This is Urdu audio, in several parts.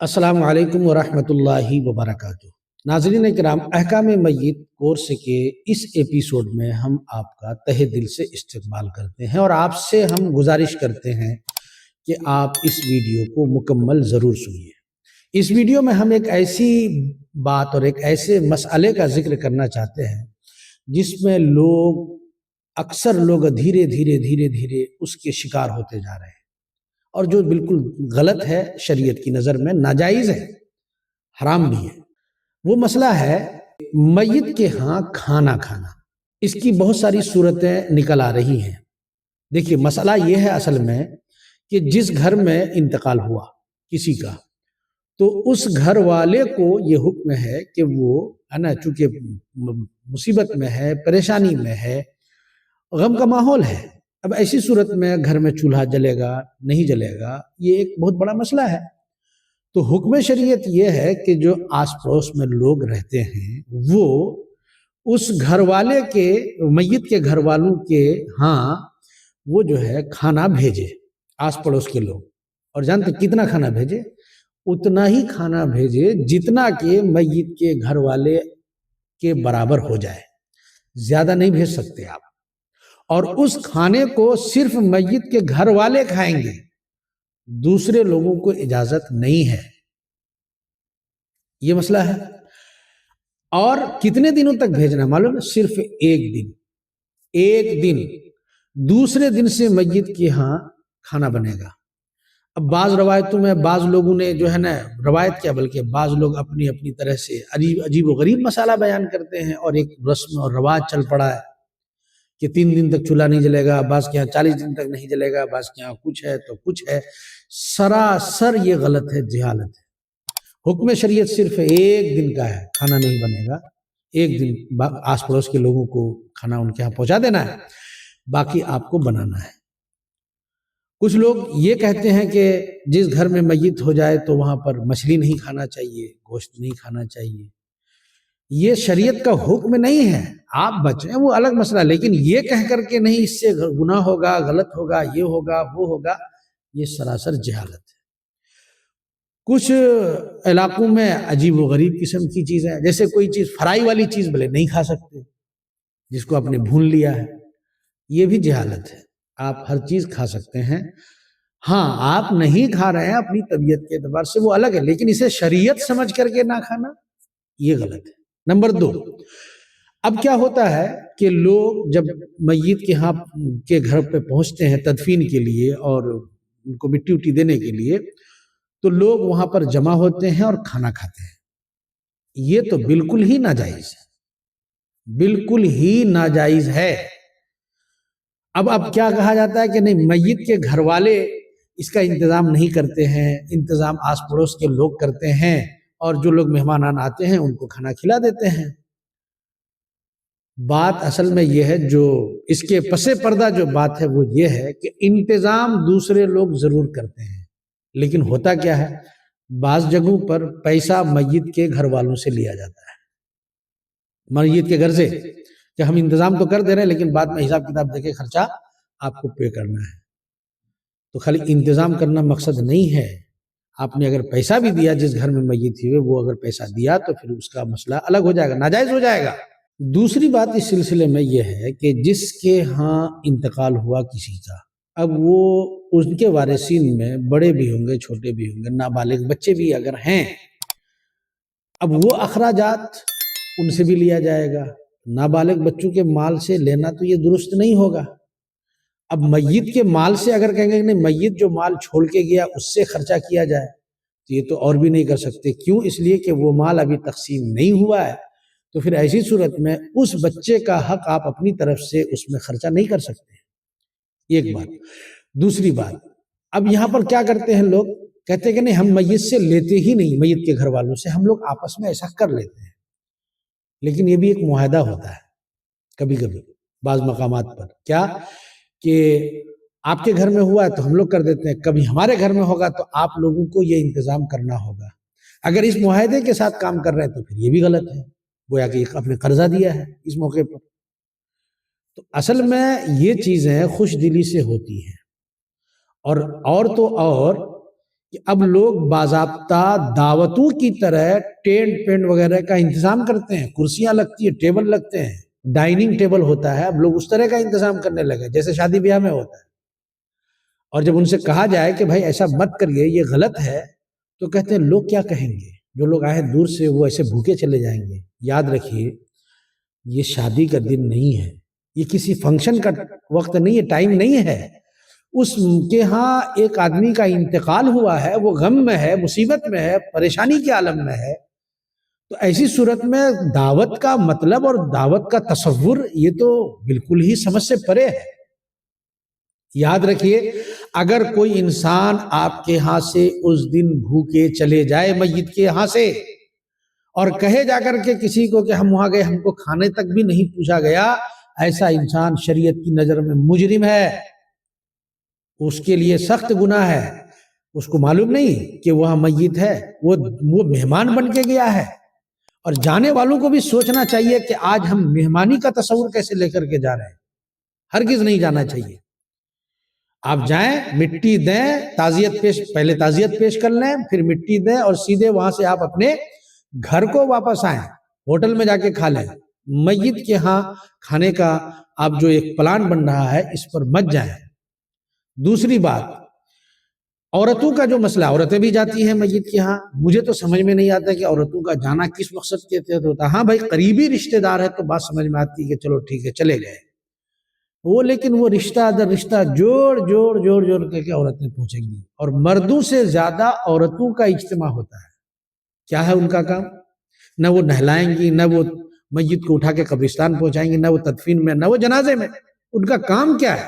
السلام علیکم ورحمۃ اللہ وبرکاتہ۔ ناظرین کرام، احکام میت کورس کے اس ایپیسوڈ میں ہم آپ کا تہہ دل سے استقبال کرتے ہیں اور آپ سے ہم گزارش کرتے ہیں کہ آپ اس ویڈیو کو مکمل ضرور سنیے۔ اس ویڈیو میں ہم ایک ایسی بات اور ایک ایسے مسئلے کا ذکر کرنا چاہتے ہیں جس میں اکثر لوگ دھیرے دھیرے اس کے شکار ہوتے جا رہے ہیں، اور جو بالکل غلط ہے، شریعت کی نظر میں ناجائز ہے، حرام بھی ہے۔ وہ مسئلہ ہے میت کے ہاں کھانا کھانا۔ اس کی بہت ساری صورتیں نکل آ رہی ہیں۔ دیکھیے، مسئلہ یہ ہے اصل میں کہ جس گھر میں انتقال ہوا کسی کا، تو اس گھر والے کو یہ حکم ہے کہ وہ چونکہ مصیبت میں ہے، پریشانی میں ہے، غم کا ماحول ہے، اب ایسی صورت میں گھر میں چولہا جلے گا نہیں جلے گا، یہ ایک بہت بڑا مسئلہ ہے۔ تو حکم شریعت یہ ہے کہ جو آس پڑوس میں لوگ رہتے ہیں وہ اس گھر والے کے، میت کے گھر والوں کے ہاں وہ جو ہے کھانا بھیجے، آس پڑوس کے لوگ۔ اور جانتے کتنا کھانا بھیجے؟ اتنا ہی کھانا بھیجے جتنا کہ میت کے گھر والے کے برابر ہو جائے، زیادہ نہیں بھیج سکتے آپ۔ اور اس کھانے کو صرف میت کے گھر والے کھائیں گے، دوسرے لوگوں کو اجازت نہیں ہے۔ یہ مسئلہ ہے۔ اور کتنے دنوں تک بھیجنا معلوم ہے؟ صرف ایک دن دوسرے دن سے میت کے ہاں کھانا بنے گا۔ اب بعض روایتوں میں بعض لوگوں نے جو ہے نا، روایت کیا بلکہ بعض لوگ اپنی طرح سے عجیب و غریب مسئلہ بیان کرتے ہیں، اور ایک رسم اور رواج چل پڑا ہے کہ 3 دن تک چولہا نہیں جلے گا، بعض کے یہاں 40 دن تک نہیں جلے گا، بعض کے یہاں کچھ ہے تو کچھ ہے۔ سراسر یہ غلط ہے، جہالت ہے۔ حکم شریعت صرف ایک دن کا ہے، کھانا نہیں بنے گا۔ ایک دن آس پڑوس کے لوگوں کو کھانا ان کے یہاں پہنچا دینا ہے، باقی آپ کو بنانا ہے۔ کچھ لوگ یہ کہتے ہیں کہ جس گھر میں میت ہو جائے تو وہاں پر مچھلی نہیں کھانا چاہیے، گوشت نہیں کھانا چاہیے۔ یہ شریعت کا حکم نہیں ہے، آپ بچیں وہ الگ مسئلہ، لیکن یہ کہہ کر کے نہیں اس سے گناہ ہوگا، غلط ہوگا، یہ ہوگا وہ ہوگا، یہ سراسر جہالت ہے۔ کچھ علاقوں میں عجیب و غریب قسم کی چیزیں، جیسے کوئی چیز فرائی والی چیز بولے نہیں کھا سکتے، جس کو آپ نے بھون لیا ہے، یہ بھی جہالت ہے۔ آپ ہر چیز کھا سکتے ہیں، ہاں آپ نہیں کھا رہے ہیں اپنی طبیعت کے اعتبار سے وہ الگ ہے، لیکن اسے شریعت سمجھ کر کے نہ کھانا یہ غلط ہے۔ نمبر 2، اب کیا ہوتا ہے کہ لوگ جب میت کے ہاں کے گھر پہ پہنچتے ہیں تدفین کے لیے اور ان کو مٹی اٹی دینے کے لیے، تو لوگ وہاں پر جمع ہوتے ہیں اور کھانا کھاتے ہیں۔ یہ تو بالکل ہی ناجائز ہے، بالکل ہی ناجائز ہے۔ اب کیا کہا جاتا ہے کہ نہیں، میت کے گھر والے اس کا انتظام نہیں کرتے ہیں، انتظام آس پڑوس کے لوگ کرتے ہیں، اور جو لوگ مہمانان آتے ہیں ان کو کھانا کھلا دیتے ہیں۔ بات اصل میں یہ ہے، جو اس کے پس پردہ جو بات ہے وہ یہ ہے کہ انتظام دوسرے لوگ ضرور کرتے ہیں، لیکن ہوتا کیا ہے، بعض جگہوں پر پیسہ میت کے گھر والوں سے لیا جاتا ہے، میت کے گھر سے، کہ ہم انتظام تو کر دے رہے ہیں لیکن بعد میں حساب کتاب دے کے خرچہ آپ کو پے کرنا ہے۔ تو خالی انتظام کرنا مقصد نہیں ہے، آپ نے اگر پیسہ بھی دیا، جس گھر میں میت تھی وہ اگر پیسہ دیا تو پھر اس کا مسئلہ الگ ہو جائے گا، ناجائز ہو جائے گا۔ دوسری بات اس سلسلے میں یہ ہے کہ جس کے ہاں انتقال ہوا کسی کا، اب وہ ان کے وارثین میں بڑے بھی ہوں گے، چھوٹے بھی ہوں گے، نابالغ بچے بھی اگر ہیں، اب وہ اخراجات ان سے بھی لیا جائے گا۔ نابالغ بچوں کے مال سے لینا تو یہ درست نہیں ہوگا۔ اب میت کے مال سے اگر کہیں گے کہ نہیں، میت جو مال چھوڑ کے گیا اس سے خرچہ کیا جائے، تو یہ تو اور بھی نہیں کر سکتے۔ کیوں؟ اس لیے کہ وہ مال ابھی تقسیم نہیں ہوا ہے، تو پھر ایسی صورت میں اس بچے کا حق آپ اپنی طرف سے اس میں خرچہ نہیں کر سکتے۔ ایک بات۔ دوسری بات، اب یہاں پر کیا کرتے ہیں لوگ، کہتے ہیں کہ نہیں ہم میت سے لیتے ہی نہیں، میت کے گھر والوں سے، ہم لوگ آپس میں ایسا کر لیتے ہیں۔ لیکن یہ بھی ایک معاہدہ ہوتا ہے کبھی کبھی بعض مقامات پر، کیا کہ آپ کے گھر میں ہوا ہے تو ہم لوگ کر دیتے ہیں، کبھی ہمارے گھر میں ہوگا تو آپ لوگوں کو یہ انتظام کرنا ہوگا۔ اگر اس معاہدے کے ساتھ کام کر رہے ہیں تو پھر یہ بھی غلط ہے، گویا کہ آپ نے قرضہ دیا ہے اس موقع پر۔ تو اصل میں یہ چیزیں خوش دلی سے ہوتی ہیں، اور تو اور کہ اب لوگ باضابطہ دعوتوں کی طرح ٹینٹ پینٹ وغیرہ کا انتظام کرتے ہیں، کرسیاں لگتی ہیں، ٹیبل لگتے ہیں، ڈائننگ ٹیبل ہوتا ہے، اب لوگ اس طرح کا انتظام کرنے لگے جیسے شادی بیاہ میں ہوتا ہے۔ اور جب ان سے کہا جائے کہ بھائی ایسا مت کریے، یہ غلط ہے، تو کہتے ہیں لوگ کیا کہیں گے، جو لوگ آئے دور سے وہ ایسے بھوکے چلے جائیں گے۔ یاد رکھیے یہ شادی کا دن نہیں ہے، یہ کسی فنکشن کا وقت نہیں ہے، ٹائم نہیں ہے۔ اس کے ہاں ایک آدمی کا انتقال ہوا ہے، وہ غم میں ہے، مصیبت میں ہے، پریشانی کے عالم میں ہے، تو ایسی صورت میں دعوت کا مطلب اور دعوت کا تصور یہ تو بالکل ہی سمجھ سے پرے ہے۔ یاد رکھیے اگر کوئی انسان آپ کے ہاں سے اس دن بھوکے چلے جائے میت کے ہاں سے، اور کہے جا کر کے کسی کو کہ ہم وہاں گئے، ہم کو کھانے تک بھی نہیں پوچھا گیا، ایسا انسان شریعت کی نظر میں مجرم ہے، اس کے لیے سخت گناہ ہے۔ اس کو معلوم نہیں کہ وہاں میت ہے، وہ مہمان بن کے گیا ہے۔ اور جانے والوں کو بھی سوچنا چاہیے کہ آج ہم مہمانی کا تصور کیسے لے کر کے جا رہے ہیں، ہرگز نہیں جانا چاہیے۔ آپ جائیں، مٹی دیں، پہلے تعزیت پیش کر لیں، پھر مٹی دیں، اور سیدھے وہاں سے آپ اپنے گھر کو واپس آئیں، ہوٹل میں جا کے کھا لیں۔ میت کے ہاں کھانے کا آپ جو ایک پلان بن رہا ہے اس پر مت جائیں۔ دوسری بات، عورتوں کا جو مسئلہ، عورتیں بھی جاتی ہیں میت کے ہاں، مجھے تو سمجھ میں نہیں آتا کہ عورتوں کا جانا کس مقصد کے تحت ہوتا ہے۔ ہاں بھائی قریبی رشتہ دار ہے تو بات سمجھ میں آتی ہے کہ چلو ٹھیک ہے چلے گئے وہ، لیکن وہ رشتہ در رشتہ جوڑ کے عورتیں پہنچیں گی، اور مردوں سے زیادہ عورتوں کا اجتماع ہوتا ہے۔ کیا ہے ان کا کام؟ نہ وہ نہلائیں گی، نہ وہ میت کو اٹھا کے قبرستان پہنچائیں گی، نہ وہ تدفین میں، نہ وہ جنازے میں۔ ان کا کام کیا ہے؟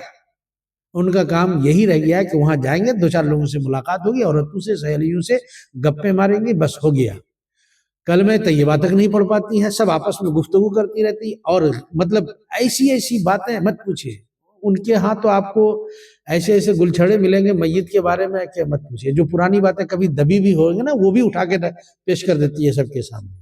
ان کا کام یہی رہ گیا کہ وہاں جائیں گے، دو چار لوگوں سے ملاقات ہوگی، عورتوں سے، سہیلیوں سے گپیں ماریں گی، بس ہو گیا۔ کلمہ طیبہ تک نہیں پڑھ پاتی ہیں، سب آپس میں گفتگو کرتی رہتی، اور مطلب ایسی باتیں مت پوچھیے۔ ان کے ہاں تو آپ کو ایسے گلچھڑے ملیں گے میت کے بارے میں کہ مت پوچھیے۔ جو پرانی باتیں کبھی دبی بھی ہوگی نا، وہ بھی اٹھا کے پیش کر دیتی ہے سب کے سامنے۔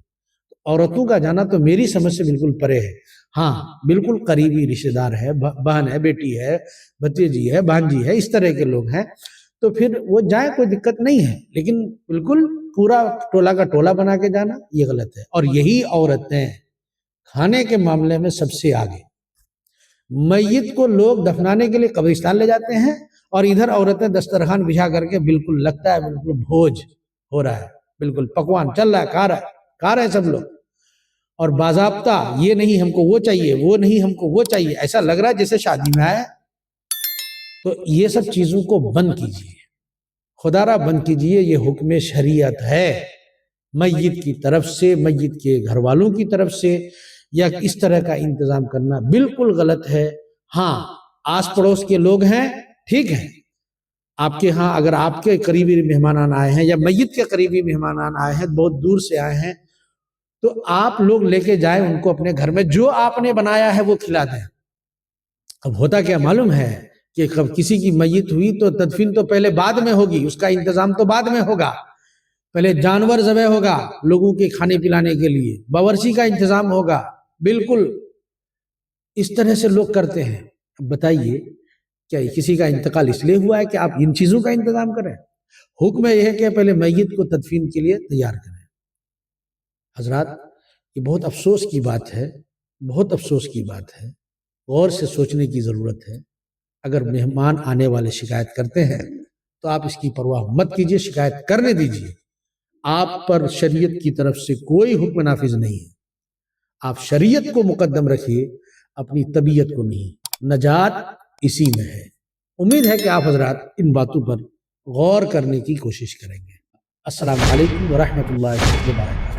عورتوں کا جانا تو میری سمجھ سے بالکل پرے ہے۔ ہاں بالکل قریبی رشتہ دار ہے، بہن ہے، بیٹی ہے، بھتیجی ہے، بھانجی ہے، اس طرح کے لوگ ہیں تو پھر وہ جائیں، کوئی دقت نہیں ہے، لیکن بالکل پورا ٹولہ کا ٹولہ بنا کے جانا یہ غلط ہے۔ اور یہی عورتیں کھانے کے معاملے میں سب سے آگے۔ میت کو لوگ دفنانے کے لیے قبرستان لے جاتے ہیں، اور ادھر عورتیں دسترخوان بچھا کر کے بالکل لگتا ہے بالکل بھوج ہو رہا ہے، بالکل پکوان چل رہا ہے، کھا رہے ہیں سب لوگ، اور باضابطہ یہ نہیں ہم کو وہ چاہیے، وہ نہیں ہم کو وہ چاہیے، ایسا لگ رہا ہے جیسے شادی میں آئے۔ تو یہ سب چیزوں کو بند کیجیے، خدا را بند کیجیے۔ یہ حکم شریعت ہے، میت کی طرف سے، میت کے گھر والوں کی طرف سے یا اس طرح کا انتظام کرنا بالکل غلط ہے۔ ہاں آس پڑوس کے لوگ ہیں، ٹھیک ہے، آپ کے ہاں اگر آپ کے قریبی مہمانان آئے ہیں یا میت کے قریبی مہمانان آئے ہیں، بہت دور سے آئے ہیں، تو آپ لوگ لے کے جائیں ان کو اپنے گھر میں، جو آپ نے بنایا ہے وہ کھلا دیں۔ اب ہوتا کیا معلوم ہے کہ کسی کی میت ہوئی تو تدفین تو پہلے بعد میں ہوگی، اس کا انتظام تو بعد میں ہوگا، پہلے جانور ذبح ہوگا لوگوں کے کھانے پلانے کے لیے، باورچی کا انتظام ہوگا، بالکل اس طرح سے لوگ کرتے ہیں۔ اب بتائیے کیا کسی کا انتقال اس لیے ہوا ہے کہ آپ ان چیزوں کا انتظام کریں؟ حکم یہ ہے کہ پہلے میت کو تدفین کے لیے تیار کریں۔ حضرات یہ بہت افسوس کی بات ہے، بہت افسوس کی بات ہے، غور سے سوچنے کی ضرورت ہے۔ اگر مہمان آنے والے شکایت کرتے ہیں تو آپ اس کی پرواہ مت کیجیے، شکایت کرنے دیجیے۔ آپ پر شریعت کی طرف سے کوئی حکم نافذ نہیں ہے، آپ شریعت کو مقدم رکھیے، اپنی طبیعت کو نہیں۔ نجات اسی میں ہے۔ امید ہے کہ آپ حضرات ان باتوں پر غور کرنے کی کوشش کریں گے۔ السلام علیکم ورحمۃ اللہ وبرکاتہ۔